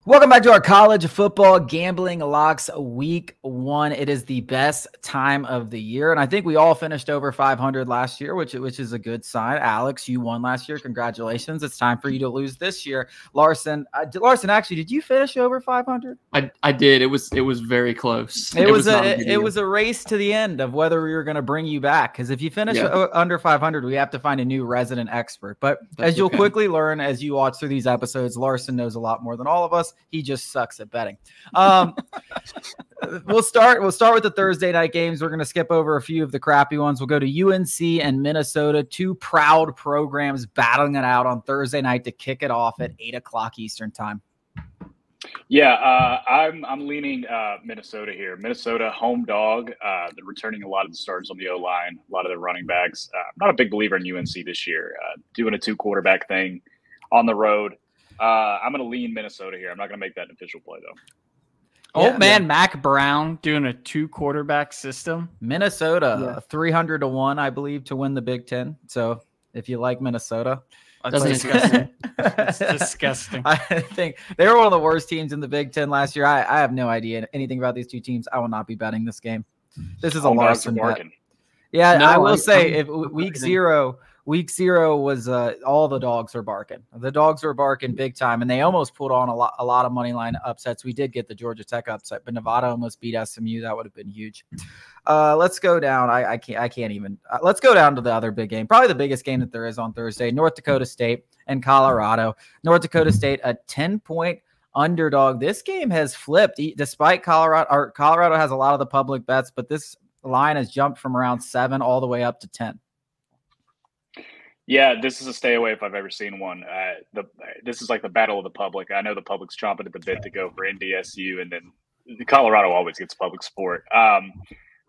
Welcome back to our college football gambling locks week 1. It is the best time of the year, and I think we all finished over 500 last year, which is a good sign. Alex, you won last year. Congratulations. It's time for you to lose this year. Larsen, actually, did you finish over 500? I did. It was very close. It was a race to the end of whether we were going to bring you back, because if you finish under 500, we have to find a new resident expert. But as you'll quickly learn as you watch through these episodes, Larsen knows a lot more than all of us. He just sucks at betting. We'll start with the Thursday night games. We're going to skip over a few of the crappy ones. We'll go to UNC and Minnesota, two proud programs battling it out on Thursday night to kick it off at 8 o'clock Eastern time. Yeah, I'm leaning Minnesota here. Minnesota home dog. They're returning a lot of the starters on the O-line, a lot of the running backs. I'm not a big believer in UNC this year. Doing a 2-quarterback thing on the road. I'm going to lean Minnesota here. I'm not going to make that an official play, though. Mac Brown doing a 2-quarterback system. Minnesota, 300-1, I believe, to win the Big Ten. So if you like Minnesota. That's disgusting. It's disgusting. I think they were one of the worst teams in the Big Ten last year. I have no idea anything about these two teams. I will not be betting this game. This is a Larsen bet. Yeah, no, I will say if week zero was all the dogs are barking. The dogs were barking big time, and they almost pulled on a lot of money line upsets. We did get the Georgia Tech upset, but Nevada almost beat SMU. That would have been huge. Let's go down. I can't even. Let's go down to the other big game, probably the biggest game that there is on Thursday: North Dakota State and Colorado. North Dakota State, a 10-point underdog. This game has flipped, despite Colorado has a lot of the public bets, but this line has jumped from around 7 all the way up to 10. Yeah, this is a stay away if I've ever seen one. This is like the battle of the public. I know the public's chomping at the bit to go for NDSU, and then Colorado always gets public support.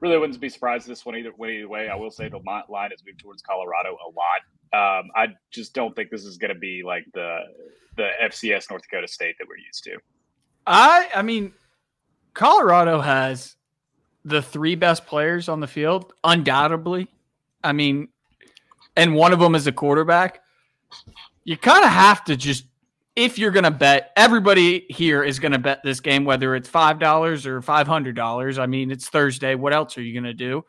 Really wouldn't be surprised this one either way. I will say the line has moved towards Colorado a lot. I just don't think this is going to be like the FCS North Dakota State that we're used to. I mean, Colorado has the 3 best players on the field, undoubtedly. I mean, and one of them is a quarterback. You kind of have to just, if you're going to bet, everybody here is going to bet this game, whether it's $5 or $500. I mean, it's Thursday. What else are you going to do?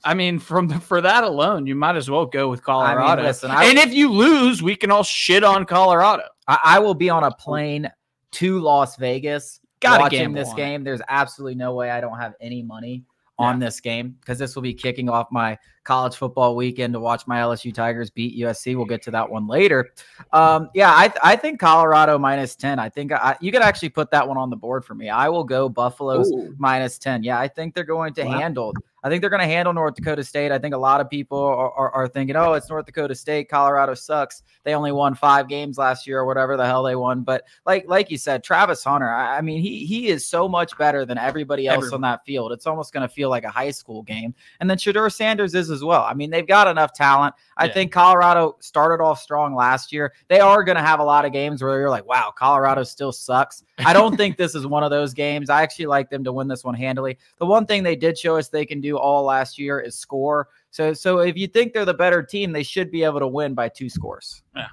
I mean, for that alone, you might as well go with Colorado. I mean, listen, and if you lose, we can all shit on Colorado. I will be on a plane to Las Vegas watching this game. There's absolutely no way I don't have any money on this game, because this will be kicking off my college football weekend to watch my LSU Tigers beat USC. We'll get to that one later. I think Colorado -10. I think you could actually put that one on the board for me. I will go Buffalo's -10. Yeah, I think they're going to handle. I think they're going to handle North Dakota State. I think a lot of people are thinking, oh, it's North Dakota State. Colorado sucks. They only won 5 games last year or whatever the hell they won. But like you said, Travis Hunter, I mean, he is so much better than everybody else on that field. It's almost going to feel like a high school game. And then Shedeur Sanders is as well. I mean, they've got enough talent. I think Colorado started off strong last year. They are going to have a lot of games where you're like, wow, Colorado still sucks. I don't think this is one of those games. I actually like them to win this one handily. The one thing they did show us they can do all last year is score. So if you think they're the better team, they should be able to win by 2 scores. Yeah.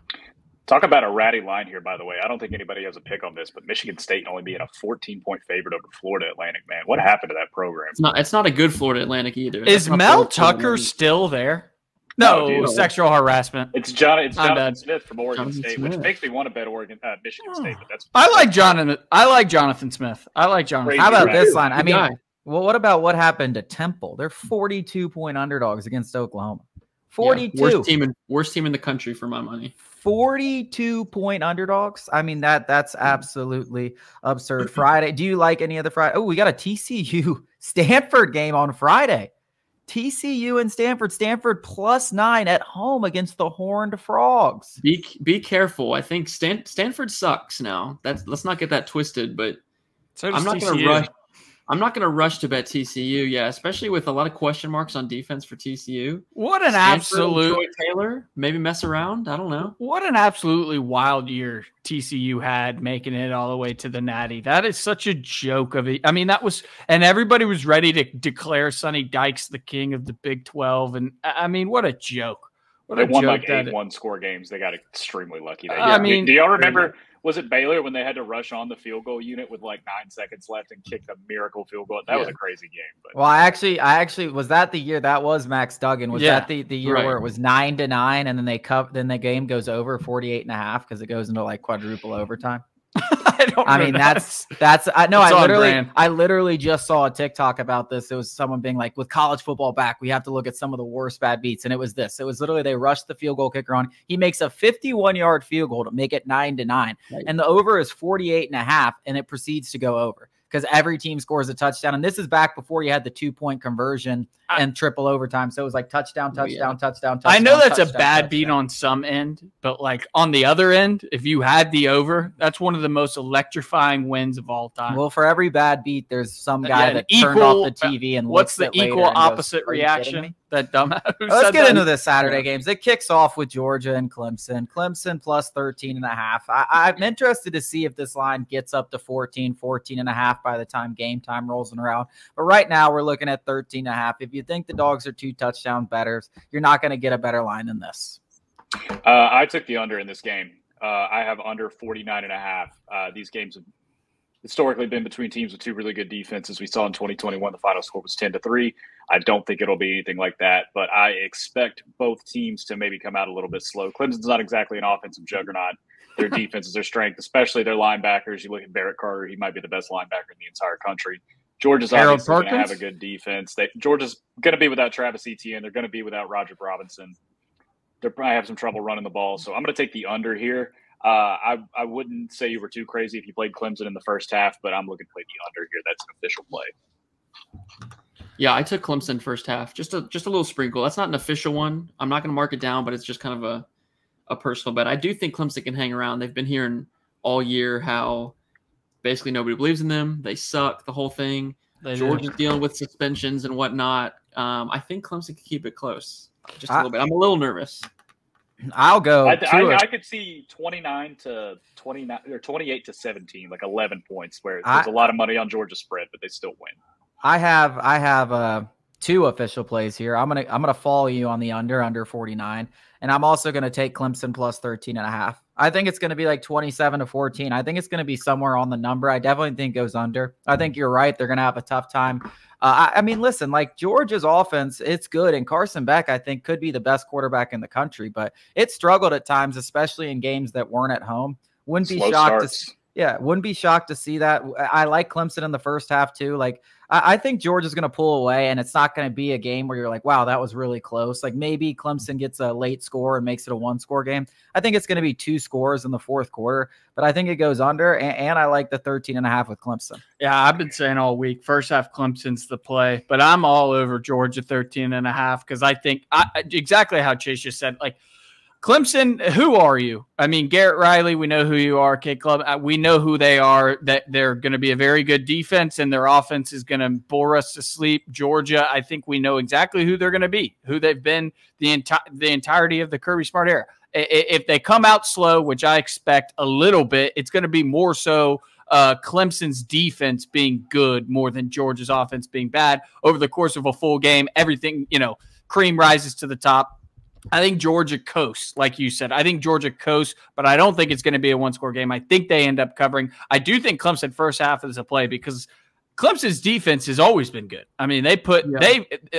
Talk about a ratty line here, by the way. I don't think anybody has a pick on this, but Michigan State only being a 14-point favorite over Florida Atlantic, man. What happened to that program? It's not a good Florida Atlantic either. Is Mel Tucker still there? No, sexual harassment. It's Jonathan Smith from Oregon State, which makes me want to bet Michigan State, but that's I like Jonathan Smith. How about this line? I mean, well, what about what happened to Temple? They're 42-point underdogs against Oklahoma. 42. Yeah, worst team in the country for my money. 42-point underdogs. I mean, that's absolutely absurd. Friday. Do you like any other Friday? Oh, we got a TCU Stanford game on Friday. TCU and Stanford. Stanford +9 at home against the Horned Frogs. Be careful. I think Stanford sucks now. Let's not get that twisted. But I'm not going to rush. I'm not going to rush to bet TCU. Yeah, especially with a lot of question marks on defense for TCU. What an absolute Troy Taylor. Maybe mess around. I don't know. What an absolutely wild year TCU had, making it all the way to the Natty. That is such a joke of it. I mean, and everybody was ready to declare Sonny Dykes the king of the Big 12. And I mean, what a joke. They won like 8 one-score games. They got extremely lucky. Do y'all remember? Was it Baylor when they had to rush on the field goal unit with like 9 seconds left and kick a miracle field goal? That was a crazy game. But. Well, I actually was that the year that was Max Duggan. Was that the year where it was 9-9 and then the game goes over 48.5 because it goes into like quadruple overtime? I literally just saw a TikTok about this. It was someone being like, with college football back, we have to look at some of the worst bad beats. And it was this. It was literally they rushed the field goal kicker on. He makes a 51-yard field goal to make it 9-9. Right. And the over is 48.5, and it proceeds to go over because every team scores a touchdown. And this is back before you had the 2-point conversion and triple overtime. So it was like touchdown. I know that's a bad beat on some end, but like on the other end, if you had the over, that's one of the most electrifying wins of all time. Well, for every bad beat, there's some guy that turned off the TV and what's the equal opposite reaction? That dumbass. Let's get into the Saturday games. It kicks off with Georgia and Clemson. Clemson plus 13.5. I'm interested to see if this line gets up to 14.5 by the time game time rolls around. But right now we're looking at 13.5. If you think the dogs are 2 touchdown bettors, you're not going to get a better line than this. I took the under in this game. I have under 49.5. These games have historically been between teams with 2 really good defenses. We saw in 2021 the final score was 10-3. I don't think it'll be anything like that, but I expect both teams to maybe come out a little bit slow. Clemson's not exactly an offensive juggernaut. Their defense is their strength, especially their linebackers. You look at Barrett Carter, he might be the best linebacker in the entire country. Georgia's obviously going to have a good defense. Georgia's going to be without Travis Etienne. They're going to be without Roger Robinson. They'll probably have some trouble running the ball. So I'm going to take the under here. I wouldn't say you were too crazy if you played Clemson in the first half, but I'm looking to play the under here. That's an official play. Yeah, I took Clemson first half. Just a little sprinkle. That's not an official one. I'm not going to mark it down, but it's just kind of a personal bet. I do think Clemson can hang around. They've been hearing all year how basically nobody believes in them. They suck, the whole thing. Georgia's dealing with suspensions and whatnot. I think Clemson can keep it close. Just a little bit. I'm a little nervous. I'll go. I could see 29 to 29 or 28 to 17, like 11 points, where there's a lot of money on Georgia spread, but they still win. I have 2 official plays here. I'm gonna follow you on the under 49, and I'm also gonna take Clemson plus 13.5. I think it's gonna be like 27-14. I think it's gonna be somewhere on the number. I definitely think it goes under. I think you're right. They're gonna have a tough time. I mean, listen, like Georgia's offense, it's good, and Carson Beck, I think, could be the best quarterback in the country, but it struggled at times, especially in games that weren't at home. Wouldn't be shocked to see that. I like Clemson in the first half too. Like I think Georgia's going to pull away, and it's not going to be a game where you're like, wow, that was really close. Like maybe Clemson gets a late score and makes it a 1-score game. I think it's going to be 2 scores in the fourth quarter, but I think it goes under, and I like the 13.5 with Clemson. Yeah, I've been saying all week, first half Clemson's the play, but I'm all over Georgia 13.5 because I think exactly how Chase just said, like, Clemson, who are you? I mean, Garrett Riley, we know who you are. K-Club, we know who they are, that they're going to be a very good defense, and their offense is going to bore us to sleep. Georgia, I think we know exactly who they're going to be, who they've been the entirety of the Kirby Smart era. If they come out slow, which I expect a little bit, it's going to be more so Clemson's defense being good more than Georgia's offense being bad. Over the course of a full game, everything, cream rises to the top. I think Georgia coasts, like you said. I think Georgia coasts, but I don't think it's going to be a 1-score game. I think they end up covering. I do think Clemson first half is a play because Clemson's defense has always been good. I mean, they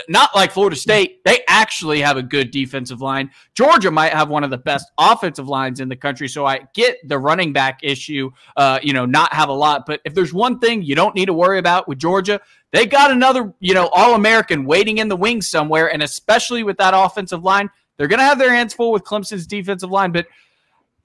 not like Florida State. They actually have a good defensive line. Georgia might have one of the best offensive lines in the country. So I get the running back issue, not have a lot. But if there's one thing you don't need to worry about with Georgia, they got another, All-American waiting in the wings somewhere. And especially with that offensive line, they're going to have their hands full with Clemson's defensive line. But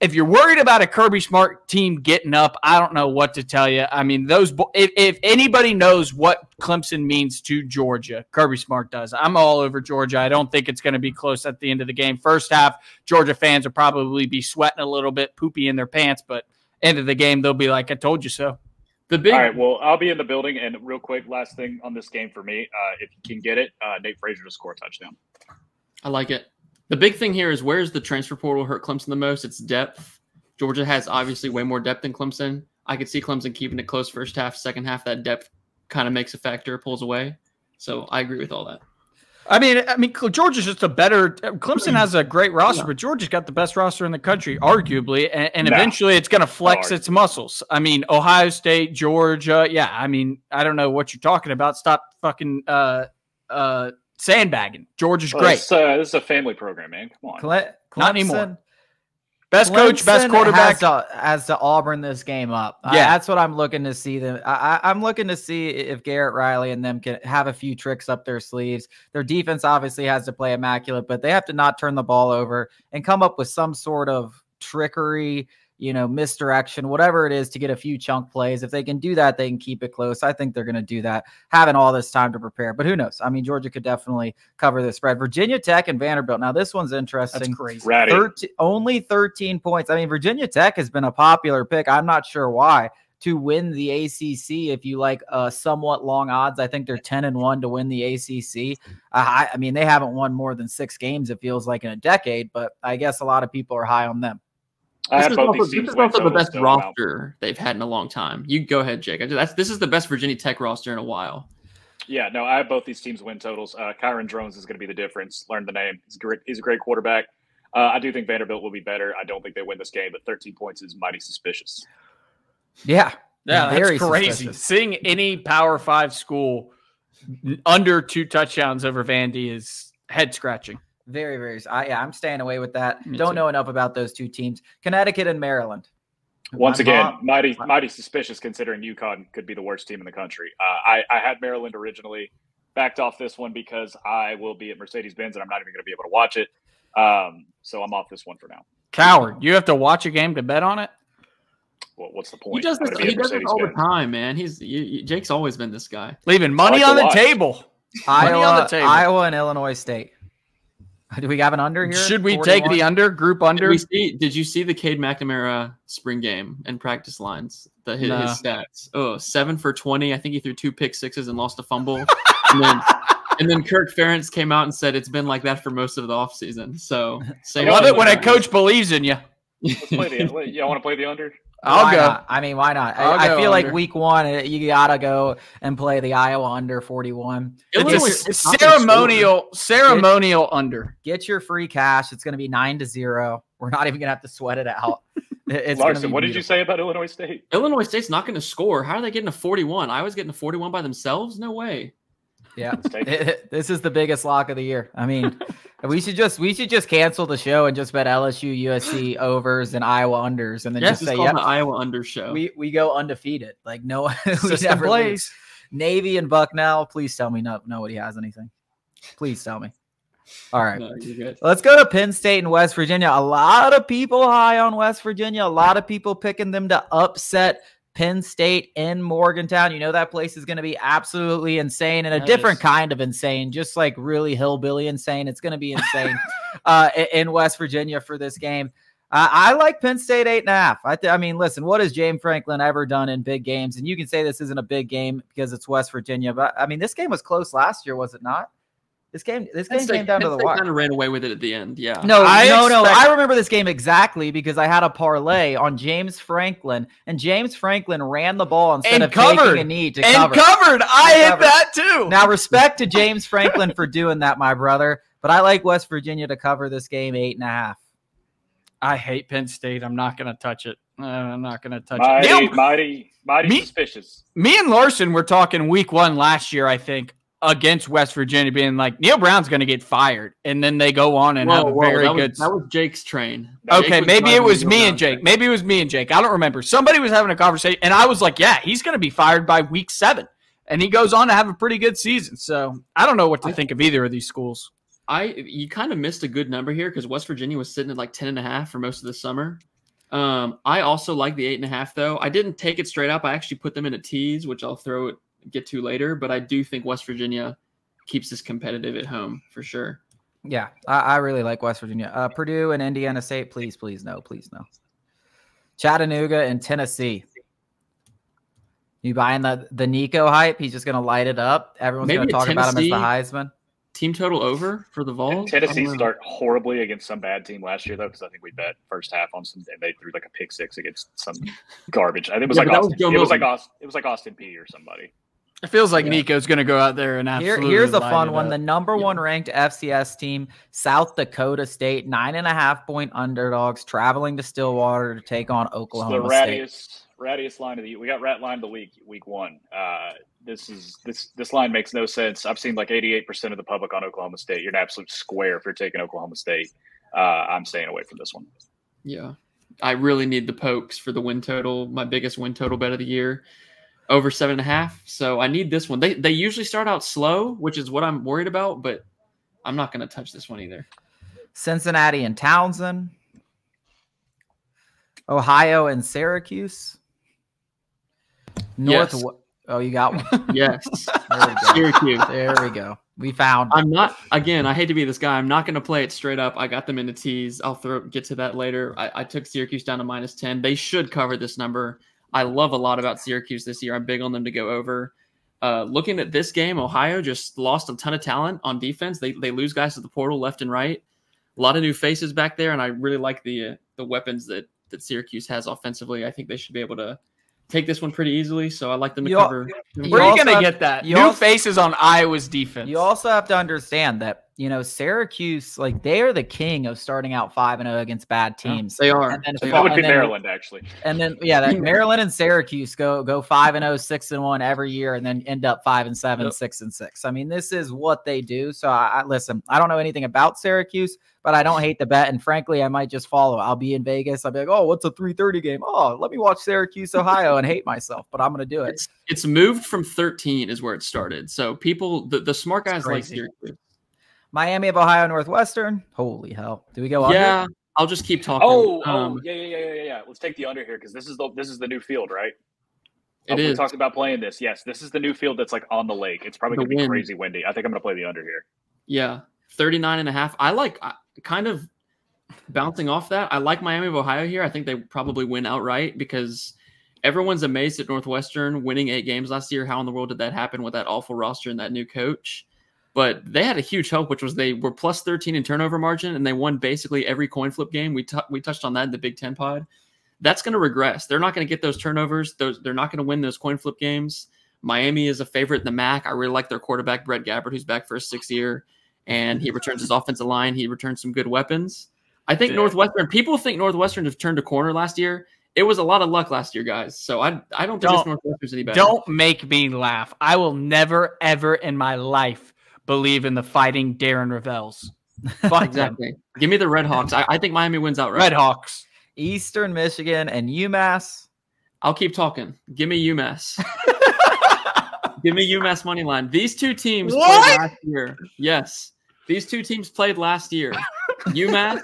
if you're worried about a Kirby Smart team getting up, I don't know what to tell you. I mean, if anybody knows what Clemson means to Georgia, Kirby Smart does. I'm all over Georgia. I don't think it's going to be close at the end of the game. First half, Georgia fans will probably be sweating a little bit, poopy in their pants, but end of the game, they'll be like, I told you so. All right, well, I'll be in the building, and real quick, last thing on this game for me, if you can get it, Nate Frazier to score a touchdown. I like it. The big thing here is where's the transfer portal hurt Clemson the most? It's depth. Georgia has obviously way more depth than Clemson. I could see Clemson keeping it close first half, second half. That depth kind of makes a factor, pulls away. So I agree with all that. I mean, Georgia's just a better. Clemson has a great roster, but Georgia's got the best roster in the country, arguably, and eventually it's going to flex its muscles. I mean, Ohio State, Georgia, yeah. I mean, I don't know what you're talking about. Stop fucking sandbagging. Georgia's great. This is a family program, man. Come on, not anymore. Best coach, best quarterback. Has to Auburn this game up. Yeah, that's what I'm looking to see. I'm looking to see if Garrett Riley and them can have a few tricks up their sleeves. Their defense obviously has to play immaculate, but they have to not turn the ball over and come up with some sort of trickery, misdirection, whatever it is, to get a few chunk plays. If they can do that, they can keep it close. I think they're going to do that, having all this time to prepare. But who knows? I mean, Georgia could definitely cover the spread. Virginia Tech and Vanderbilt. Now, this one's interesting. That's crazy. Only 13 points. I mean, Virginia Tech has been a popular pick. I'm not sure why, to win the ACC. If you like somewhat long odds, I think they're 10-1 to win the ACC. I mean, they haven't won more than 6 games, it feels like, in a decade, but I guess a lot of people are high on them. This is also the best roster they've had in a long time. You go ahead, Jake. This is the best Virginia Tech roster in a while. Yeah, no, I have both these teams win totals. Kyron Drones is going to be the difference. Learn the name. He's a great quarterback. I do think Vanderbilt will be better. I don't think they win this game, but 13 points is mighty suspicious. Yeah, that's crazy. Suspicious. Seeing any Power 5 school under 2 touchdowns over Vandy is head scratching. Very, very. I'm staying away with that. Don't know enough about those 2 teams. Connecticut and Maryland. Once again, mighty suspicious, considering UConn could be the worst team in the country. I had Maryland originally, backed off this one because I will be at Mercedes-Benz and I'm not even going to be able to watch it. So I'm off this one for now. Coward, you have to watch a game to bet on it? Well, what's the point? He does this all the time, man. Jake's always been this guy. Leaving money on the table. Iowa and Illinois State. Do we have an under here? Should we 41? Take the under, group under? Did you see the Cade McNamara spring game and practice lines? His stats. 7 for 20. I think he threw 2 pick sixes and lost a fumble. and then Kirk Ferentz came out and said it's been like that for most of the offseason. So I love it when a coach believes in you. Let's play I want to play the under? I'll go. Not? I mean, why not? I feel like week 1, you gotta go and play the Iowa under 41. It's a ceremonial under. Get your free cash. It's going to be 9-0. We're not even going to have to sweat it out. Larsen, what did you say about Illinois State? Illinois State's not going to score. How are they getting a 41? Iowa's getting a 41 by themselves? No way. Yeah, this is the biggest lock of the year. I mean, we should just cancel the show and just bet LSU, USC overs and Iowa unders, and then just say, "Yeah, the Iowa under show." We go undefeated. Like no, we never plays. Navy and Bucknell. Please tell me nobody has anything. Please tell me. All right, let's go to Penn State and West Virginia. A lot of people high on West Virginia. A lot of people picking them to upset Penn State in Morgantown. You know that place is going to be absolutely insane, and a different kind of insane, just like really hillbilly insane. It's going to be insane in West Virginia for this game. I like Penn State 8.5. I mean, listen, what has James Franklin ever done in big games? And you can say this isn't a big game because it's West Virginia, but I mean, this game was close last year, was it not? This game came down to the wire. Kind of ran away with it at the end. Yeah. No. I remember this game exactly because I had a parlay on James Franklin, and James Franklin ran the ball instead of taking a knee to cover. Covered. I hit that too. Now, respect to James Franklin for doing that, my brother. But I like West Virginia to cover this game 8.5. I hate Penn State. I'm not going to touch it. I'm not going to touch it. Mighty suspicious. Me and Larsen were talking week 1 last year, I think, against West Virginia, being like, Neil Brown's going to get fired. And then they go on and have a very good. That was Jake's train. Okay, maybe it was me and Jake. Maybe it was me and Jake. I don't remember. Somebody was having a conversation, and I was like, yeah, he's going to be fired by week 7. And he goes on to have a pretty good season. So I don't know what to think of either of these schools. You kind of missed a good number here because West Virginia was sitting at like 10.5 for most of the summer. I also like the 8.5 though. I didn't take it straight up. I actually put them in a tease, which I'll get to later. But I do think West Virginia keeps this competitive at home for sure. Yeah, I really like West Virginia. Purdue and Indiana State, please no. Chattanooga and Tennessee. You buying the Nico hype? He's just going to light it up. Everyone's going to talk about him as the Heisman. Team total over for the Vols. Tennessee start horribly against some bad team last year, though, because I think we bet first half on some, and they threw like a pick 6 against some garbage. I think it was Austin. It was like Austin P or somebody. It feels like Nico's going to go out there and absolutely. Here's a fun one. The number one ranked FCS team, South Dakota State, 9.5-point underdogs, traveling to Stillwater to take on Oklahoma State. Rattiest line of the we got rat line of the week one. This line makes no sense. I've seen like 88% of the public on Oklahoma State. You're an absolute square if you're taking Oklahoma State. I'm staying away from this one. Yeah, I really need the Pokes for the win total. My biggest win total bet of the year, over 7.5. So I need this one. They usually start out slow, which is what I'm worried about, but I'm not going to touch this one either. Cincinnati and Townsend, Ohio and Syracuse. Yes. Oh, you got one. Yes. There we go. Syracuse. There we go. We found. I'm not. Again, I hate to be this guy. I'm not going to play it straight up. I got them in the tees. I'll get to that later. I took Syracuse down to -10. They should cover this number. I love a lot about Syracuse this year. I'm big on them to go over. Looking at this game, Ohio just lost a ton of talent on defense. They lose guys to the portal left and right. A lot of new faces back there, and I really like the weapons that Syracuse has offensively. I think they should be able to take this one pretty easily, so I like them to cover. Where are you going to get that? New faces on Iowa's defense. You also have to understand that, Syracuse, like, they are the king of starting out 5-0 against bad teams. They are. That would be Maryland, actually. And then, Maryland and Syracuse go 5-0, 6-1 every year, and then end up 5-7, 6-6. I mean, this is what they do. So, listen, I don't know anything about Syracuse, but I don't hate the bet. And frankly, I might just follow. I'll be in Vegas. I'll be like, oh, what's a 3:30 game? Oh, let me watch Syracuse, Ohio, and hate myself. But I'm going to do it. It's moved from 13 is where it started. So people, the smart guys like Syracuse. Miami of Ohio Northwestern. Holy hell! Do we go under? Yeah, I'll just keep talking. Yeah. Let's take the under here because this is the new field, right? It is. We talked about playing this. Yes, this is the new field that's like on the lake. It's probably going to be crazy windy. I think I'm going to play the under here. Yeah, 39.5. I like kind of bouncing off that. I like Miami of Ohio here. I think they probably win outright because everyone's amazed at Northwestern winning 8 games last year. How in the world did that happen with that awful roster and that new coach? But they had a huge hope, which was they were plus 13 in turnover margin, and they won basically every coin flip game. We touched on that in the Big Ten pod. That's going to regress. They're not going to get those turnovers. They're not going to win those coin flip games. Miami is a favorite in the MAC. I really like their quarterback, Brett Gabbert, who's back for his 6th year, and he returns his offensive line. He returns some good weapons. I think Northwestern – people think Northwestern have turned a corner last year. It was a lot of luck last year, guys. So I don't think this Northwestern's any better. Don't make me laugh. I will never, ever in my life believe in the fighting Darren Ravels. Exactly. Give me the Red Hawks. I think Miami wins outright. Red Hawks. Eastern Michigan and UMass. I'll keep talking. Give me UMass. Give me UMass money line. These two teams played last year. Yes. These two teams played last year. UMass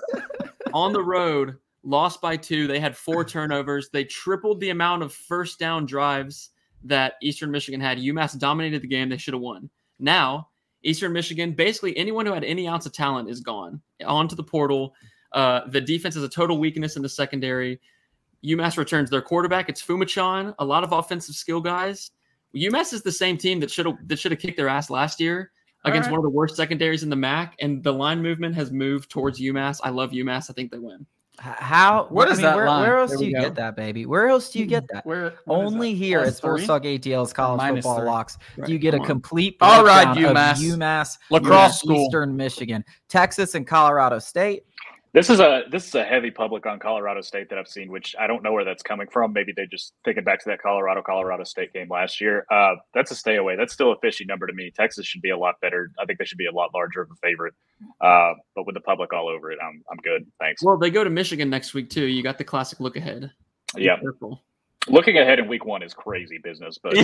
on the road lost by 2. They had 4 turnovers. They tripled the amount of first down drives that Eastern Michigan had. UMass dominated the game. They should have won. Now, Eastern Michigan, basically anyone who had any ounce of talent is gone. Onto the portal. The defense is a total weakness in the secondary. UMass returns their quarterback. It's Fumachan, a lot of offensive skill guys. UMass is the same team that should have kicked their ass last year against one of the worst secondaries in the MAC, and the line movement has moved towards UMass. I love UMass. I think they win. Where else do you get that, baby? Where else do you get that? Only here at Sports Talk ATL's College Football Locks do you get a complete breakdown of UMass lacrosse school, Eastern Michigan, Texas, and Colorado State. This is a heavy public on Colorado State that I've seen, which I don't know where that's coming from. Maybe they just thinking back to that Colorado State game last year. That's a stay away. That's still a fishy number to me. Texas should be a lot better. I think they should be a lot larger of a favorite. But with the public all over it, I'm good. Thanks. Well, they go to Michigan next week too. You got the classic look ahead. Yeah. Looking ahead in week 1 is crazy business, but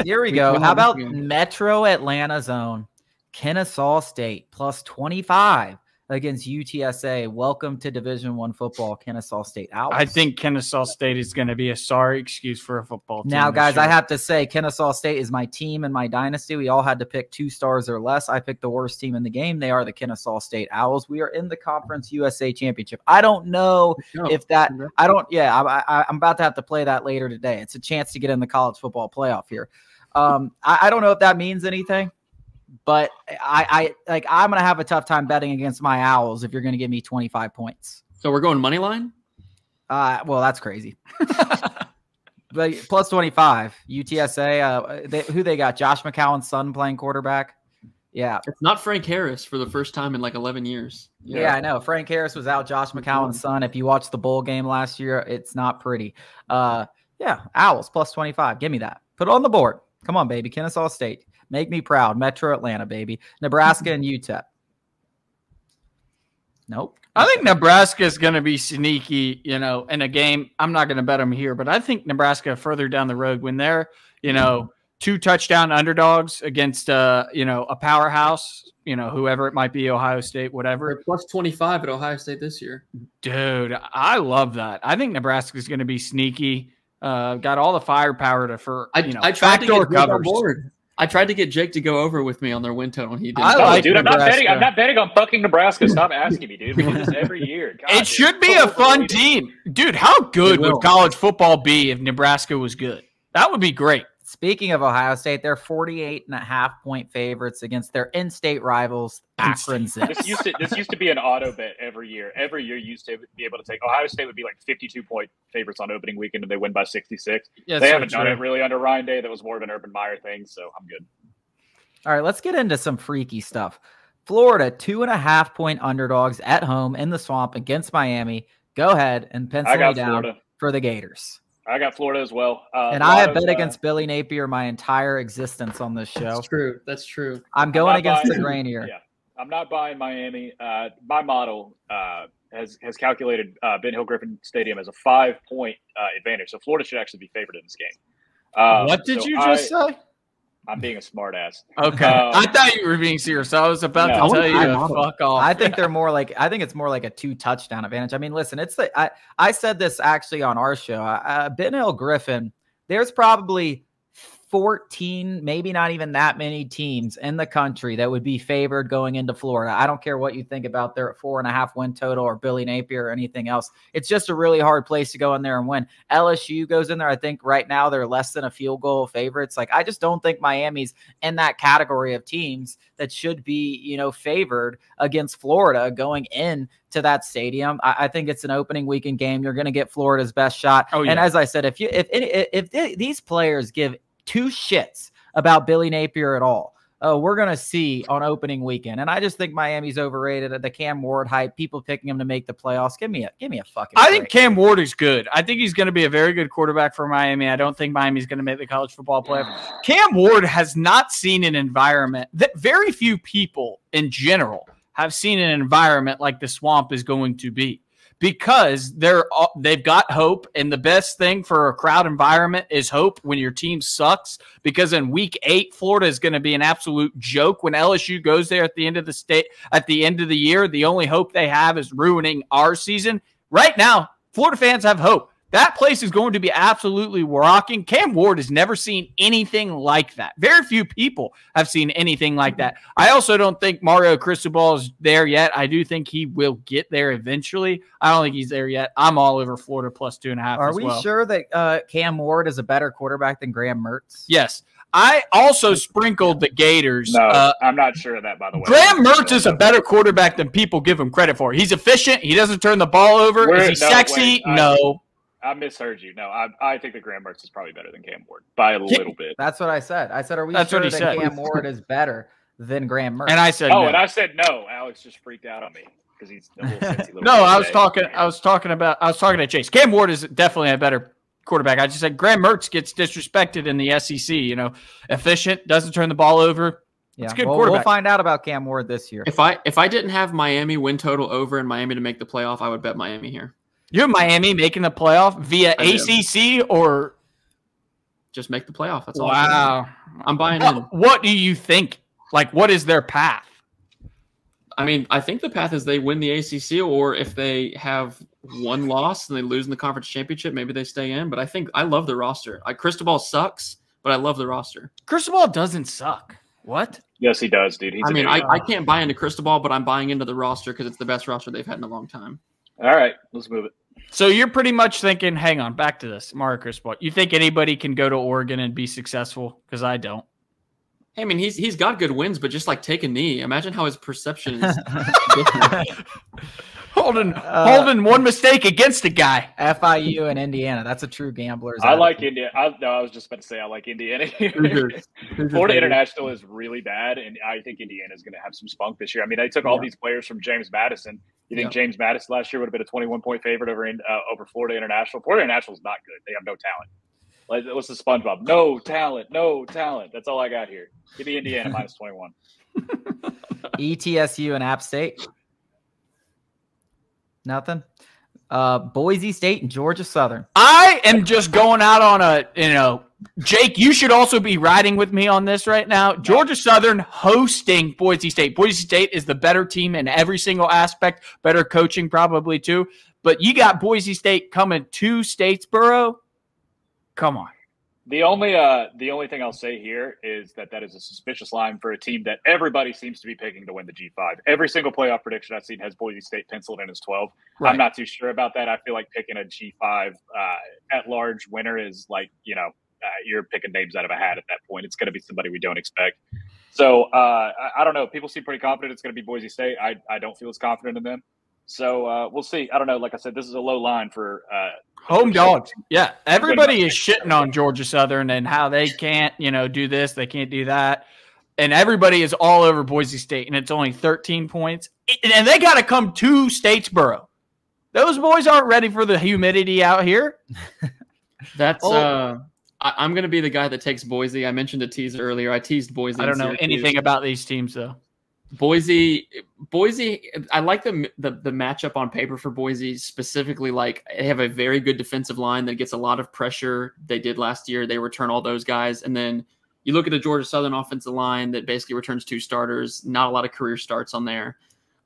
Here we go. How about Metro Atlanta zone? Kennesaw State plus 25 against UTSA. Welcome to Division I football, Kennesaw State Owls. I think Kennesaw State is going to be a sorry excuse for a football team. Now, guys, I have to say Kennesaw State is my team in my dynasty. We all had to pick 2 stars or less. I picked the worst team in the game. They are the Kennesaw State Owls. We are in the Conference USA Championship. I don't know if that – I'm about to have to play that later today. It's a chance to get in the college football playoff here. I don't know if that means anything. But I'm going to have a tough time betting against my Owls if you're going to give me 25 points. So we're going money line? Well, that's crazy. Plus 25. UTSA. Who they got? Josh McCown's son playing quarterback. Yeah. It's not Frank Harris for the first time in like 11 years. Yeah, I know. Frank Harris was out. Josh McCown's son. If you watched the bowl game last year, it's not pretty. Yeah, Owls plus 25. Give me that. Put it on the board. Come on, baby. Kennesaw State. Make me proud. Metro Atlanta, baby. Nebraska and UTEP. Nope. I think Nebraska is going to be sneaky, in a game. I'm not going to bet them here, but I think Nebraska further down the road when they're, 2 touchdown underdogs against, a powerhouse, whoever it might be, Ohio State, whatever. They're plus 25 at Ohio State this year. Dude, I love that. I think Nebraska is going to be sneaky. Got all the firepower I tried to get on board. I tried to get Jake to go over with me on their win total. He didn't. Dude, I'm not betting on fucking Nebraska. Stop asking me, dude. We do this every year. God, it should be a fun team. Dude, how good would college football be if Nebraska was good? That would be great. Speaking of Ohio State, they're 48.5-point favorites against their in-state rivals, Akron Zips. This used to be an auto bet every year. Every year you used to be able to take Ohio State would be like 52-point favorites on opening weekend, and they win by 66. Yeah, they haven't done it really under Ryan Day. That was more of an Urban Meyer thing, so I'm good. All right, let's get into some freaky stuff. Florida, 2.5-point underdogs at home in the Swamp against Miami. Go ahead and pencil me down for the Gators. I got Florida as well. And I have bet against Billy Napier my entire existence on this show. That's true. I'm going against the grain here. Yeah, I'm not buying Miami. My model has calculated Ben Hill Griffin Stadium as a 5-point advantage. So Florida should actually be favored in this game. What did you just say? I'm being a smart ass. Okay. I thought you were being serious. I was about to tell you to fuck off. I think it's more like a 2-touchdown advantage. I mean, listen, I said this actually on our show. Ben Hill Griffin, there's probably 14, maybe not even that many teams in the country that would be favored going into Florida. I don't care what you think about their 4.5 win total or Billy Napier or anything else. It's just a really hard place to go in there and win. LSU goes in there. I think right now they're less than a field goal favorites. Like, I just don't think Miami's in that category of teams that should be, favored against Florida going in to that stadium. I think it's an opening weekend game. You're going to get Florida's best shot. Oh, yeah. And as I said, if these players give 2 shits about Billy Napier at all, we're going to see on opening weekend. And I just think Miami's overrated. The Cam Ward hype, people picking him to make the playoffs. Give me a fucking break. I think Cam Ward is good. I think he's going to be a very good quarterback for Miami. I don't think Miami's going to make the college football playoff. Cam Ward has not seen an environment that very few people in general have seen an environment like the Swamp is going to be. Because they've got hope, and the best thing for a crowd environment is hope when your team sucks. Because in week 8, Florida is going to be an absolute joke. When LSU goes there at the end of the year, the only hope they have is ruining our season. Right now, Florida fans have hope. That place is going to be absolutely rocking. Cam Ward has never seen anything like that. Very few people have seen anything like that. I also don't think Mario Cristobal is there yet. I do think he will get there eventually. I don't think he's there yet. I'm all over Florida plus 2.5. Are we sure that Cam Ward is a better quarterback than Graham Mertz? Yes. I also sprinkled the Gators. No, I'm not sure of that, by the way. Graham Mertz is a better quarterback than people give him credit for. He's efficient. He doesn't turn the ball over. Is he sexy? No. I misheard you. No, I think that Graham Mertz is probably better than Cam Ward by a little bit. That's what I said. I said, are we sure that Cam Ward is better than Graham Mertz? And I said, no. And I said no. Alex just freaked out on me because he's a little sexy. No, I was talking to Chase. Cam Ward is definitely a better quarterback. I just said Graham Mertz gets disrespected in the SEC. Efficient, doesn't turn the ball over. Yeah, it's a good quarterback. We'll find out about Cam Ward this year. If I didn't have Miami win total over and Miami to make the playoff, I would bet Miami here. You have Miami making the playoff via ACC or just make the playoff? That's all. Wow. I'm buying in. What do you think? Like, what is their path? I mean, I think the path is they win the ACC, or if they have one loss and they lose in the conference championship, maybe they stay in. But I love the roster. Cristobal sucks, but I love the roster. Cristobal doesn't suck. What? Yes, he does, dude. I can't buy into Cristobal, but I'm buying into the roster because it's the best roster they've had in a long time. All right, let's move it. So you're pretty much thinking, hang on, back to this, Mario Cristobal. You think anybody can go to Oregon and be successful? Because I don't. I mean, he's got good wins, but just like take a knee. Imagine how his perception is. Holding one mistake against a guy. FIU and Indiana. That's a true gambler's. I like Indiana. I was just about to say I like Indiana. Florida International is really bad, and I think Indiana is going to have some spunk this year. I mean, they took all these players from James Madison. You think James Madison last year would have been a 21-point favorite over Florida International? Florida International is not good. They have no talent. What's the SpongeBob? No talent. That's all I got here. Give me Indiana minus 21. ETSU and App State. Nothing. Boise State and Georgia Southern. I am just going out on Jake, you should also be riding with me on this right now. Georgia Southern hosting Boise State. Boise State is the better team in every single aspect, better coaching probably too. But you got Boise State coming to Statesboro. Come on. The only thing I'll say here is that is a suspicious line for a team that everybody seems to be picking to win the G5. Every single playoff prediction I've seen has Boise State penciled in as 12. Right. I'm not too sure about that. I feel like picking a G5 at-large winner is like, you're picking names out of a hat at that point. It's going to be somebody we don't expect. So I don't know. People seem pretty confident it's going to be Boise State. I don't feel as confident in them. So we'll see. I don't know. Like I said, this is a low line for home dogs. Yeah, everybody is shitting on Georgia Southern and how they can't, do this, they can't do that, and everybody is all over Boise State, and it's only 13 points, and they got to come to Statesboro. Those boys aren't ready for the humidity out here. That's I'm going to be the guy that takes Boise. I mentioned a tease earlier. I teased Boise. I don't know anything about these teams though. Boise, I like the matchup on paper for Boise specifically. Like, they have a very good defensive line that gets a lot of pressure. They did last year. They return all those guys. And then you look at the Georgia Southern offensive line that basically returns 2 starters, not a lot of career starts on there,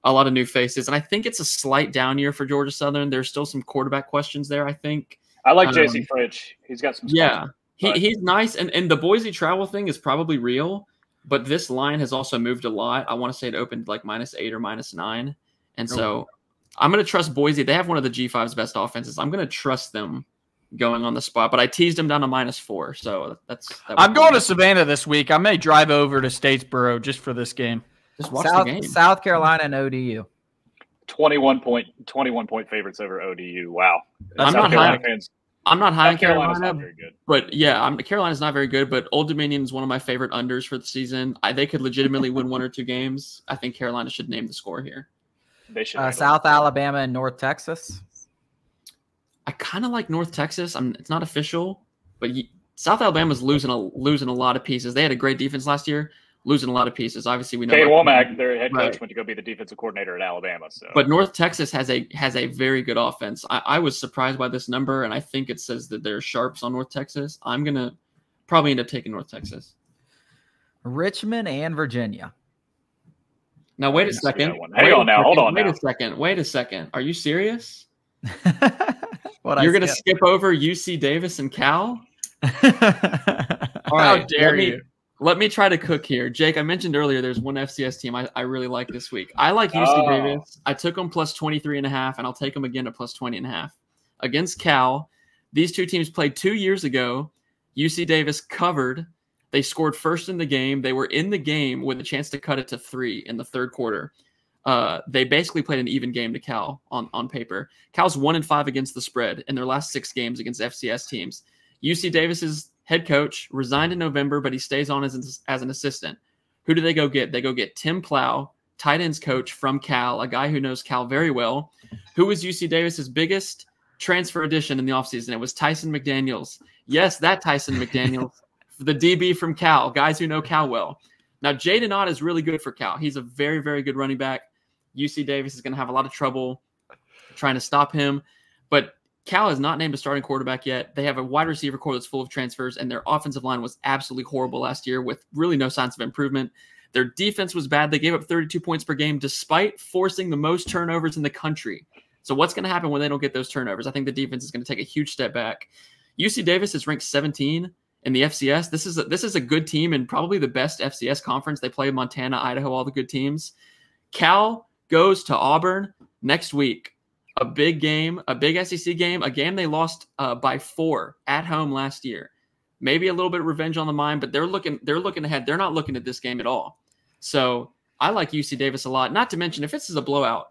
a lot of new faces. And I think it's a slight down year for Georgia Southern. There's still some quarterback questions there, I think. I like J.C. Fritch. He's got some stuff. Yeah, he's nice. And the Boise travel thing is probably real. But this line has also moved a lot. I want to say it opened like -8 or -9. And so I'm going to trust Boise. They have one of the G5's best offenses. I'm going to trust them going on the spot. But I teased them down to -4. So I'm going to Savannah this week. I may drive over to Statesboro just for this game. Just watch the game. South Carolina and ODU. 21 point favorites over ODU. Wow. I'm not high on Carolina, not very good. But Carolina's not very good. But Old Dominion is one of my favorite unders for the season. They could legitimately win 1 or 2 games. I think Carolina should name the score here. They should. South Alabama and North Texas. I kind of like North Texas. It's not official, but South Alabama's losing a lot of pieces. They had a great defense last year. Losing a lot of pieces. Obviously, we know. Kane Womack, their head coach, went to go be the defensive coordinator at Alabama. So, but North Texas has a very good offense. I was surprised by this number, and I think it says that there are sharps on North Texas. I'm gonna probably end up taking North Texas. Richmond and Virginia. Now wait a second. Hold on. Wait a second. Are you serious? You're gonna skip over UC Davis and Cal? All right, how dare you? Let me try to cook here. Jake, I mentioned earlier there's one FCS team I really like this week. I like UC Davis. I took them plus 23.5, and I'll take them again at plus 20.5. Against Cal, these two teams played 2 years ago. UC Davis covered. They scored first in the game. They were in the game with a chance to cut it to 3 in the third quarter. They basically played an even game to Cal on paper. Cal's 1-5 against the spread in their last 6 games against FCS teams. UC Davis's head coach resigned in November, but he stays on as an assistant. Who do they go get? They go get Tim Plow, tight ends coach from Cal, a guy who knows Cal very well. Who was UC Davis's biggest transfer addition in the offseason? It was Tyson McDaniels. Yes, that Tyson McDaniels, the DB from Cal, guys who know Cal well. Now, Jaden Ott is really good for Cal. He's a very, very good running back. UC Davis is going to have a lot of trouble trying to stop him. But Cal has not named a starting quarterback yet. They have a wide receiver core that's full of transfers, and their offensive line was absolutely horrible last year with really no signs of improvement. Their defense was bad. They gave up 32 points per game despite forcing the most turnovers in the country. So what's going to happen when they don't get those turnovers? I think the defense is going to take a huge step back. UC Davis is ranked 17 in the FCS. This is a good team and probably the best FCS conference. They play Montana, Idaho, all the good teams. Cal goes to Auburn next week. A big game, a big SEC game, a game they lost by 4 at home last year. Maybe a little bit of revenge on the mind, but they're looking ahead. They're not looking at this game at all. So I like UC Davis a lot. Not to mention, if this is a blowout,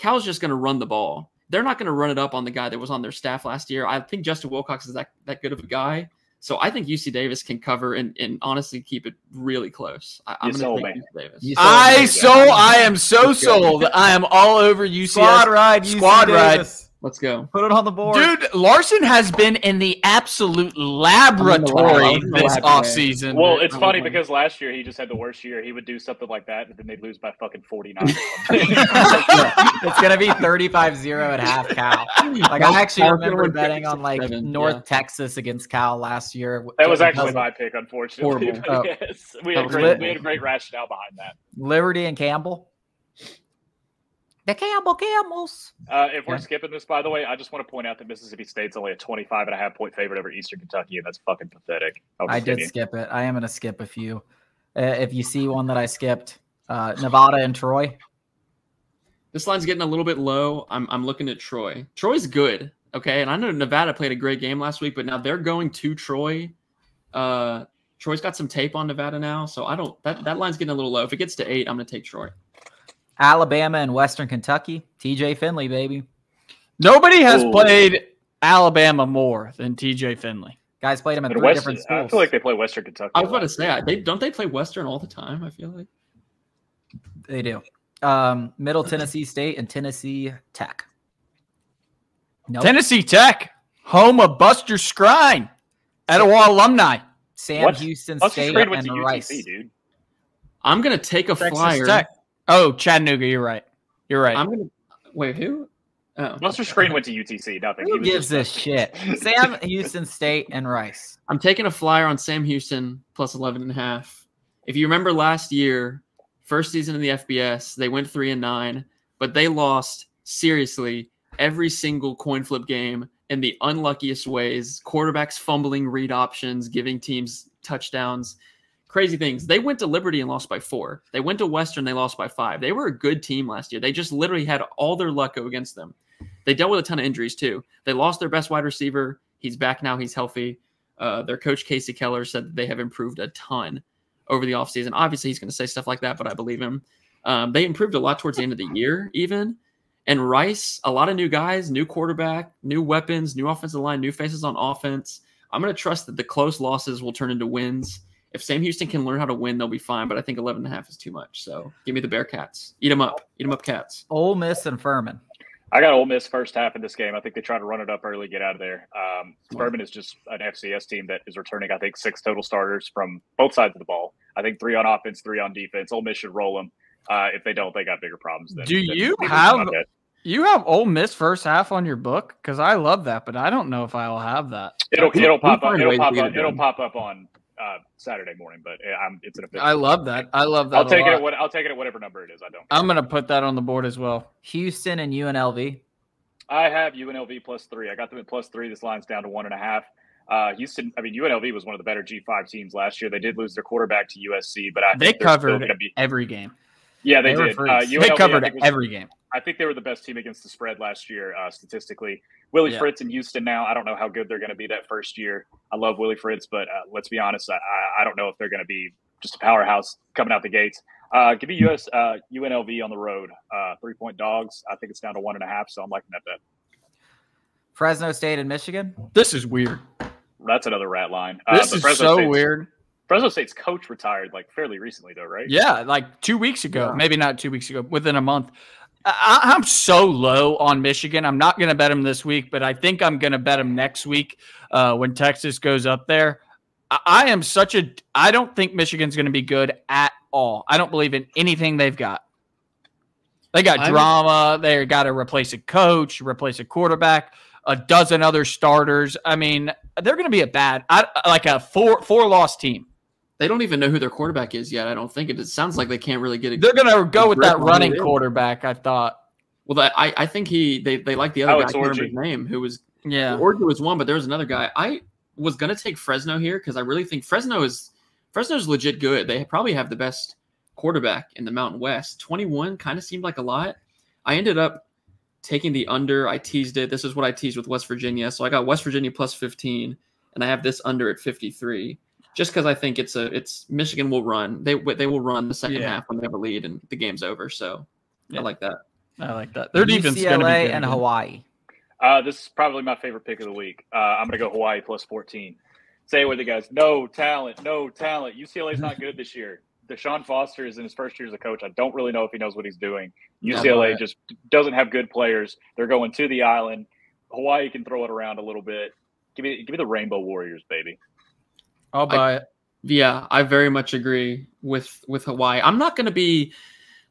Cal's just going to run the ball. They're not going to run it up on the guy that was on their staff last year. I think Justin Wilcox is that good of a guy. So I think UC Davis can cover and honestly keep it really close. I'm going to take UC Davis. I am so sold. I am all over UC. Squad ride. Let's go. Put it on the board. Dude, Larsen has been in the absolute laboratory this offseason. Well, it's funny because last year he just had the worst year. He would do something like that, and then they'd lose by fucking 49. It's going to be 35-0 at half Cal. Like, I actually remember betting on, like, North Texas against Cal last year. That was actually my pick, unfortunately. Yes, we had a great rationale behind that. Liberty and Campbell. The Camels. If we're skipping this, by the way, I just want to point out that Mississippi State's only a 25.5-point favorite over Eastern Kentucky, and that's fucking pathetic. I did skip it. I am going to skip a few. If you see one that I skipped, Nevada and Troy. This line's getting a little bit low. I'm looking at Troy. Troy's good, okay? And I know Nevada played a great game last week, but now they're going to Troy. Troy's got some tape on Nevada now, so that line's getting a little low. If it gets to 8, I'm going to take Troy. Alabama and Western Kentucky. TJ Finley, baby. Nobody has played Alabama more than TJ Finley. Guys played him at 3 different schools. I feel like they play Western Kentucky. I was about to say, don't they play Western all the time, I feel like? They do. Middle Tennessee State and Tennessee Tech. Nope. Tennessee Tech, home of Buster Skrine, Etowah alumni. Sam Houston State and Rice. Dude. I'm going to take a flyer. Tech. Oh, Chattanooga, you're right. I'm going to – wait, who? Oh. Buster Skrine went to UTC. Nothing. Who gives a shit? Sam Houston State and Rice. I'm taking a flyer on Sam Houston plus 11.5. If you remember last year, first season in the FBS, they went 3-9, but they lost seriously every single coin flip game in the unluckiest ways. Quarterbacks fumbling read options, giving teams touchdowns. Crazy things. They went to Liberty and lost by 4. They went to Western, they lost by 5. They were a good team last year. They just literally had all their luck go against them. They dealt with a ton of injuries too. They lost their best wide receiver. He's back now. He's healthy. Their coach, Casey Keller, said that they have improved a ton over the offseason. Obviously, he's going to say stuff like that, but I believe him. They improved a lot towards the end of the year even. And Rice, a lot of new guys, new quarterback, new weapons, new offensive line, new faces on offense. I'm going to trust that the close losses will turn into wins. If Sam Houston can learn how to win, they'll be fine. But I think 11.5 is too much. So give me the Bearcats. Eat them up. Eat them up, Cats. Ole Miss and Furman. I got Ole Miss first half in this game. I think they try to run it up early, get out of there. Furman is just an FCS team that is returning, I think, 6 total starters from both sides of the ball. I think 3 on offense, 3 on defense. Ole Miss should roll them. If they don't, they got bigger problems. You have Ole Miss first half on your book? Because I love that, but I don't know if I will have that. It'll pop up. It'll pop up on Saturday morning, but it's an official. I love that. I'll take it at whatever number it is. I'm going to put that on the board as well. Houston and UNLV. I have UNLV plus 3. I got them at plus 3. This line's down to 1.5. Houston. I mean, UNLV was one of the better G5 teams last year. They did lose their quarterback to USC, but they covered every game. Yeah, they did. They covered every game. I think they were the best team against the spread last year, statistically. Willie Fritz in Houston now. I don't know how good they're going to be that first year. I love Willie Fritz, but let's be honest, I don't know if they're going to be just a powerhouse coming out the gates. Give me UNLV on the road. 3-point dogs. I think it's down to 1.5, so I'm liking that bet. Fresno State and Michigan. This is weird. That's another rat line. This is so weird. Fresno State's coach retired like fairly recently, though, right? Yeah, like 2 weeks ago. Yeah. Maybe not 2 weeks ago. Within a month. I'm so low on Michigan. I'm not going to bet them this week, but I think I'm going to bet them next week when Texas goes up there. I don't think Michigan's going to be good at all. I don't believe in anything they've got. They got drama. They got to replace a coach, replace a quarterback, a dozen other starters. I mean, they're going to be a four-loss team. They don't even know who their quarterback is yet. I don't think it sounds like they can't really get it. They're going to go with that running quarterback, I thought. Well, I think they like the other guy. I can't remember his name. Who was Orji was one, but there was another guy. I was going to take Fresno here because I really think Fresno's legit good. They probably have the best quarterback in the Mountain West. 21 kind of seemed like a lot. I ended up taking the under. I teased it. This is what I teased with West Virginia. So I got West Virginia plus 15, and I have this under at 53. Just because I think it's Michigan will run. They will run the second half when they have a lead and the game's over. So I like that. I like that. Their defense is UCLA going to be good and again. Hawaii. This is probably my favorite pick of the week. I'm going to go Hawaii plus 14. Say it with you guys. No talent, no talent. UCLA is not good this year. Deshaun Foster is in his first year as a coach. I don't really know if he knows what he's doing. UCLA just doesn't have good players. They're going to the island. Hawaii can throw it around a little bit. Give me the Rainbow Warriors, baby. I'll buy it. Yeah, I very much agree with Hawaii. I'm not going to be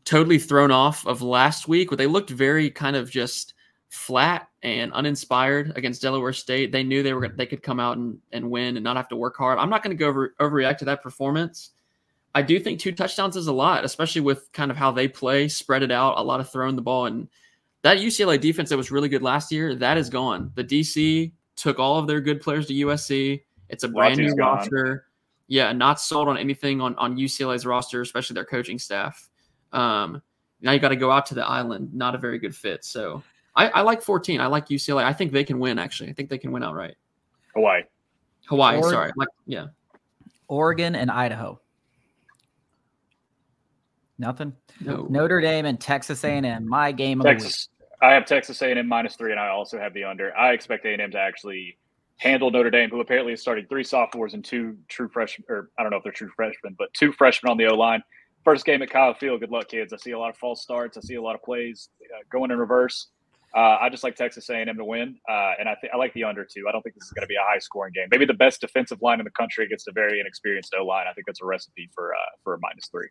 totally thrown off of last week, but they looked very kind of just flat and uninspired against Delaware State. They knew they could come out and win and not have to work hard. I'm not going to go overreact to that performance. I do think 2 touchdowns is a lot, especially with kind of how they play, spread it out, a lot of throwing the ball. And that UCLA defense that was really good last year, that is gone. The DC took all of their good players to USC. It's a brand new roster. Yeah, not sold on anything on UCLA's roster, especially their coaching staff. Now you got to go out to the island. Not a very good fit. So I like 14. I like UCLA. I think they can win, actually. I think they can win outright. Hawaii, sorry. Oregon and Idaho. Nothing? No. Notre Dame and Texas A&M. My game of the week. I have Texas A&M -3, and I also have the under. I expect A&M to actually handle Notre Dame, who apparently is starting 3 sophomores and 2 true freshmen, or I don't know if they're true freshmen, but 2 freshmen on the O-line. First game at Kyle Field. Good luck, kids. I see a lot of false starts. I see a lot of plays going in reverse. I just like Texas A&M to win, and I like the under too. I don't think this is going to be a high-scoring game. Maybe the best defensive line in the country against a very inexperienced O-line. I think that's a recipe for a -3.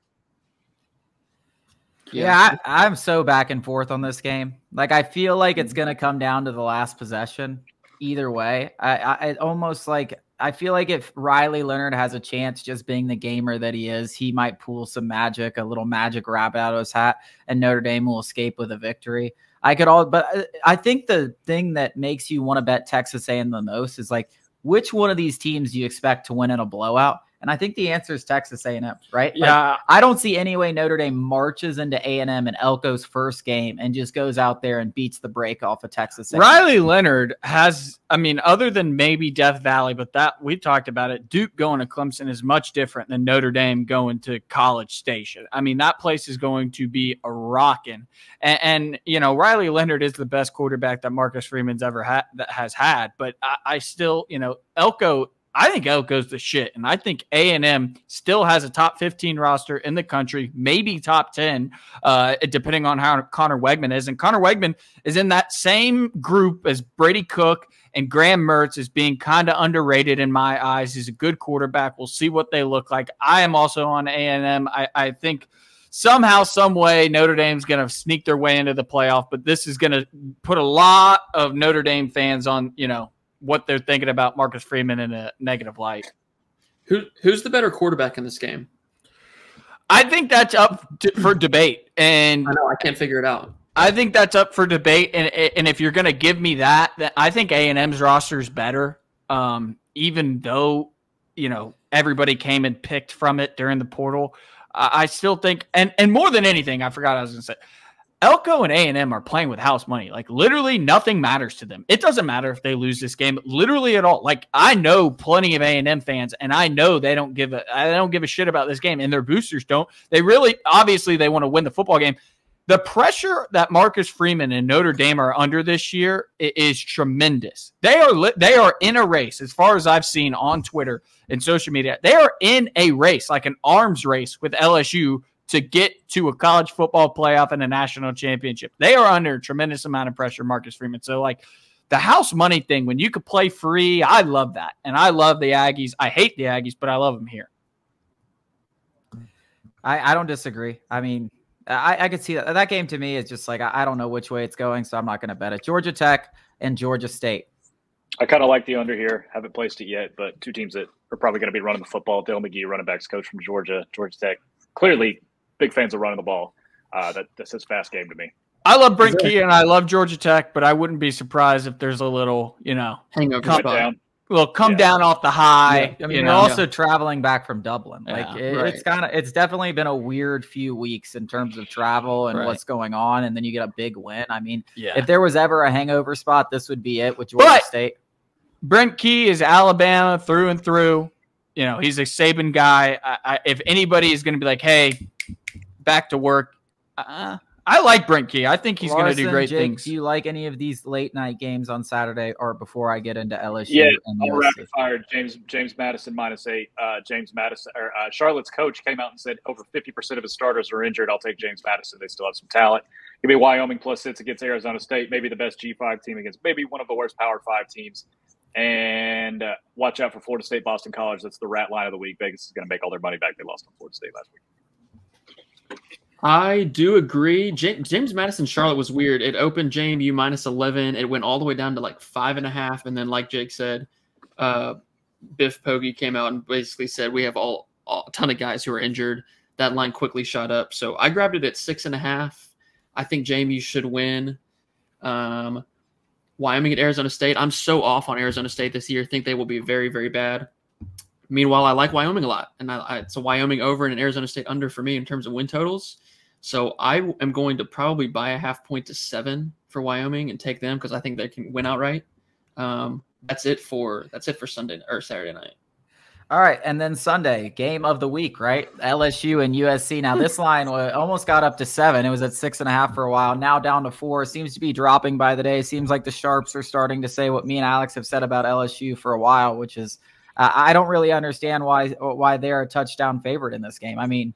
Yeah, I'm so back and forth on this game. Like, I feel like it's going to come down to the last possession either way. I almost like – I feel like if Riley Leonard has a chance, just being the gamer that he is, he might pull some magic, a little magic rabbit out of his hat, and Notre Dame will escape with a victory. But I think the thing that makes you want to bet Texas A&M the most is like, which one of these teams do you expect to win in a blowout? And I think the answer is Texas A&M, right? Yeah. Like, I don't see any way Notre Dame marches into A&M in Elko's first game and just goes out there and beats the break off of Texas A&M. Riley Leonard has, I mean, other than maybe Death Valley, but that we talked about it, Duke going to Clemson is much different than Notre Dame going to College Station. I mean, that place is going to be a rockin'. And you know, Riley Leonard is the best quarterback that Marcus Freeman's ever has had. But I still, you know, I think Elko's the shit, and I think A&M still has a top 15 roster in the country, maybe top 10, depending on how Connor Wegman is. And Connor Wegman is in that same group as Brady Cook and Graham Mertz, is being kind of underrated in my eyes. He's a good quarterback. We'll see what they look like. I am also on A&M. I think somehow, some way, Notre Dame's going to sneak their way into the playoff, but this is going to put a lot of Notre Dame fans on, you know, what they're thinking about Marcus Freeman in a negative light. Who's the better quarterback in this game? I think that's up for debate. And I know, I can't figure it out. I think that's up for debate. And if you're going to give me that, I think A&M's roster is better. Even though, you know, everybody came and picked from it during the portal. I still think, and more than anything, I forgot I was going to say, Elko and A&M are playing with house money. Like, literally nothing matters to them. It doesn't matter if they lose this game, literally at all. Like, I know plenty of A&M fans, and I know they don't give a shit about this game, and their boosters don't. They really, obviously, they want to win the football game. The pressure that Marcus Freeman and Notre Dame are under this year is tremendous. They are in a race, as far as I've seen on Twitter and social media. They are in a race, like an arms race with LSU, to get to a college football playoff and a national championship. They are under a tremendous amount of pressure, Marcus Freeman. So, like, the house money thing, when you could play free, I love that. And I love the Aggies. I hate the Aggies, but I love them here. I don't disagree. I mean, I could see that. That game to me is just like, I don't know which way it's going, so I'm not going to bet it. Georgia Tech and Georgia State. I kind of like the under here. Haven't placed it yet, but 2 teams that are probably going to be running the football. Dale McGee, running backs coach from Georgia Tech. Clearly, big fans of running the ball. That's his fast game to me. I love Brent Key and I love Georgia Tech, but I wouldn't be surprised if there's a little, you know, hangover come down off the high. Yeah. I mean, also traveling back from Dublin. Like, it's definitely been a weird few weeks in terms of travel and what's going on. And then you get a big win. I mean, if there was ever a hangover spot, this would be it with Georgia State. Brent Key is Alabama through and through. You know, he's a Saban guy. If anybody is going to be like, hey, back to work, I like Brent Key. I think he's going to do great things. Do you like any of these late night games on Saturday or before I get into LSU? Yeah, and I'll rapid fire. James Madison -8. James Madison or Charlotte's coach came out and said over 50% of his starters are injured. I'll take James Madison. They still have some talent. Give me Wyoming +6 against Arizona State. Maybe the best G5 team against maybe one of the worst Power 5 teams. And watch out for Florida State, Boston College. That's the rat line of the week. Vegas is going to make all their money back. They lost on Florida State last week. I do agree. James Madison Charlotte was weird. It opened JMU -11. It went all the way down to like 5.5. And then, like Jake said, Biff Poggi came out and basically said we have a ton of guys who are injured. That line quickly shot up. So I grabbed it at 6.5. I think JMU should win. Wyoming at Arizona State. I'm so off on Arizona State this year. I think they will be very, very bad. Meanwhile, I like Wyoming a lot. And it's a Wyoming over and an Arizona State under for me in terms of win totals. So I am going to probably buy a 0.5 point to 7 for Wyoming and take them because I think they can win outright. That's it for Sunday or Saturday night. All right, and then Sunday, game of the week, right? LSU and USC. Now this line almost got up to 7. It was at 6.5 for a while. Now down to 4. Seems to be dropping by the day. Seems like the sharps are starting to say what me and Alex have said about LSU for a while, which is I don't really understand why they're a touchdown favorite in this game. I mean,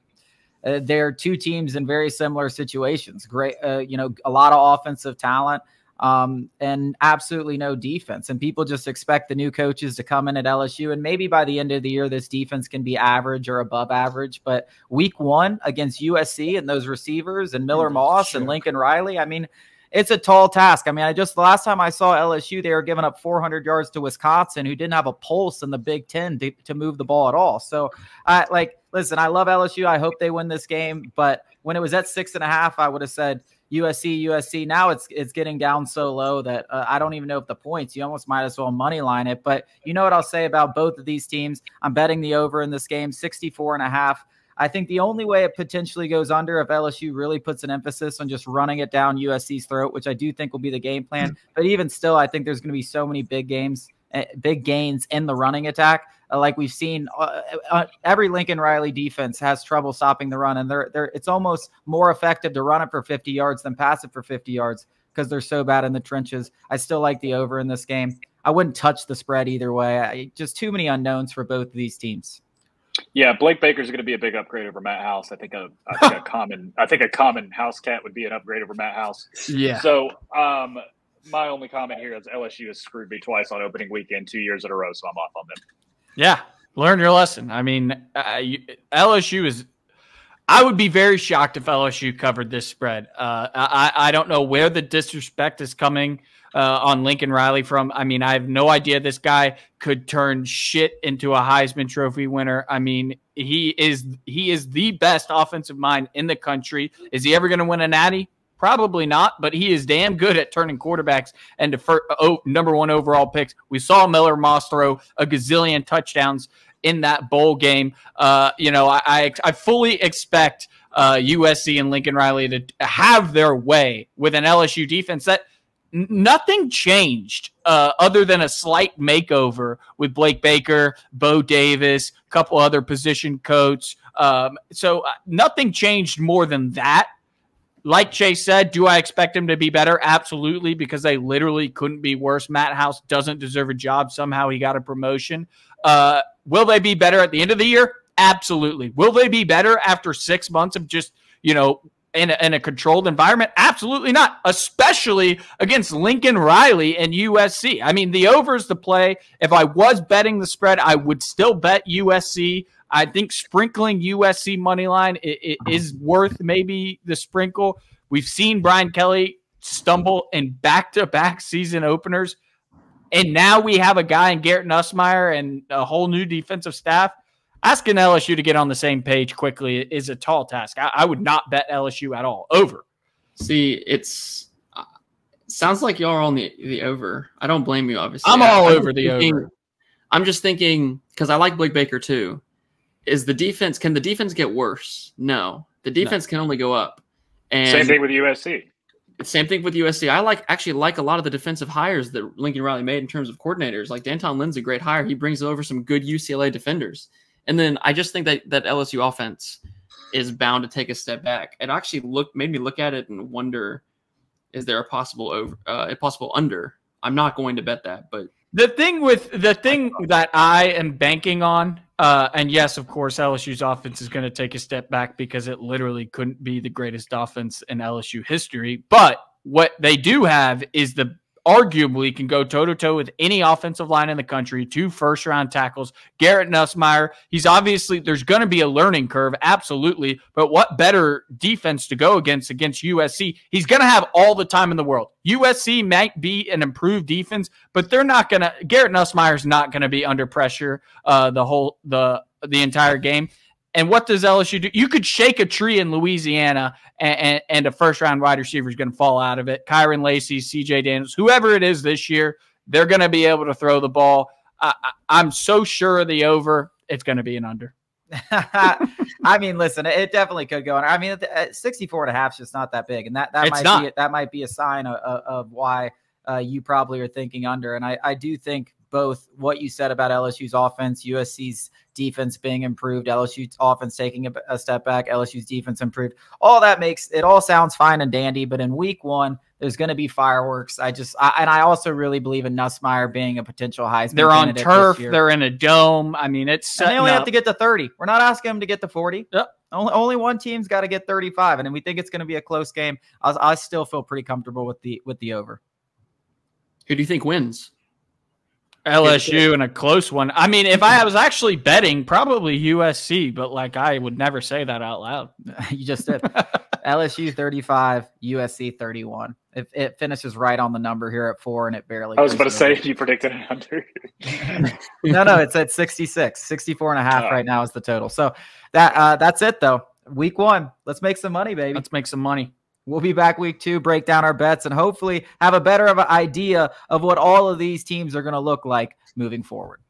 they're two teams in very similar situations. Great, a lot of offensive talent. And absolutely no defense. And people just expect the new coaches to come in at LSU. And maybe by the end of the year, this defense can be average or above average. But week 1 against USC and those receivers and Miller Moss and Lincoln Riley, I mean, it's a tall task. I mean, the last time I saw LSU, they were giving up 400 yards to Wisconsin, who didn't have a pulse in the Big Ten to move the ball at all. So listen, I love LSU. I hope they win this game. But when it was at 6.5, I would have said, USC. Now it's getting down so low that I don't even know if the points. You almost might as well money line it. But you know what I'll say about both of these teams? I'm betting the over in this game, 64.5. I think the only way it potentially goes under if LSU really puts an emphasis on just running it down USC's throat, which I do think will be the game plan. But even still, I think there's going to be so many big gains in the running attack. Like we've seen, every Lincoln Riley defense has trouble stopping the run, and it's almost more effective to run it for 50 yards than pass it for 50 yards because they're so bad in the trenches. I still like the over in this game. I wouldn't touch the spread either way. Just too many unknowns for both of these teams. Yeah, Blake Baker's going to be a big upgrade over Matt House. I think a common house cat would be an upgrade over Matt House. Yeah. So my only comment here is LSU has screwed me twice on opening weekend 2 years in a row, so I'm off on them. Yeah, learn your lesson. I mean, LSU is – I would be very shocked if LSU covered this spread. I don't know where the disrespect is coming on Lincoln Riley from. I mean, I have no idea this guy could turn shit into a Heisman Trophy winner. I mean, he is the best offensive mind in the country. Is he ever going to win a natty? Probably not, but he is damn good at turning quarterbacks into number 1 overall picks. We saw Miller Moss throw a gazillion touchdowns in that bowl game. I fully expect USC and Lincoln Riley to have their way with an LSU defense that nothing changed other than a slight makeover with Blake Baker, Bo Davis, a couple other position coaches. So nothing changed more than that. Like Chase said, do I expect him to be better? Absolutely, because they literally couldn't be worse. Matt House doesn't deserve a job. Somehow he got a promotion. Will they be better at the end of the year? Absolutely. Will they be better after 6 months of just, in a controlled environment? Absolutely not, especially against Lincoln Riley and USC. I mean, the over is the play. If I was betting the spread, I would still bet USC. I think sprinkling USC money line is worth maybe the sprinkle. We've seen Brian Kelly stumble in back-to-back season openers, and now we have a guy in Garrett Nussmeier and a whole new defensive staff. Asking LSU to get on the same page quickly is a tall task. I would not bet LSU at all. Over. See, sounds like y'all are on the over. I don't blame you, obviously. I'm all over the over. I'm just thinking, because I like Blake Baker too. Can the defense get worse? No. The defense can only go up. And same thing with USC. Same thing with USC. I actually like a lot of the defensive hires that Lincoln Riley made in terms of coordinators. Like Danton Lynn's a great hire. He brings over some good UCLA defenders. And then I just think that LSU offense is bound to take a step back. It actually made me look at it and wonder, is there a possible under? I'm not going to bet that, but the thing that I am banking on, and yes, of course, LSU's offense is going to take a step back because it literally couldn't be the greatest offense in LSU history. But what they do have is arguably can go toe-to-toe with any offensive line in the country, 2 first-round tackles. Garrett Nussmeier, he's obviously, there's going to be a learning curve, absolutely, but what better defense to go against USC? He's going to have all the time in the world. USC might be an improved defense, but Garrett Nussmeier's not going to be under pressure the entire game. And what does LSU do? You could shake a tree in Louisiana and a first-round wide receiver is going to fall out of it. Kyron Lacey, C.J. Daniels, whoever it is this year, they're going to be able to throw the ball. I'm so sure of the over. It's going to be an under. I mean, listen, it definitely could go. I mean, 64.5 is just not that big. And that might be a sign of why you probably are thinking under. And I do think both what you said about LSU's offense, USC's defense being improved, LSU's offense taking a step back, LSU's defense improved. All that makes it all sounds fine and dandy, but in week 1, there's going to be fireworks. I also really believe in Nussmeier being a potential Heisman. They're on turf. They're in a dome. I mean, they only have to get to 30. We're not asking them to get to 40. Yep. Only one team's got to get 35, and we think it's going to be a close game. I still feel pretty comfortable with the over. Who do you think wins? LSU in a close one. I mean, if I was actually betting, probably USC, but I would never say that out loud. You just did. LSU 35, USC 31. If it finishes right on the number here at 4 and it barely. I was about to say you predicted it under. No, it's at 66, 64.5 right now is the total. So that's it though. Week 1, let's make some money, baby. Let's make some money. We'll be back week 2, break down our bets, and hopefully have a better of an idea of what all of these teams are going to look like moving forward.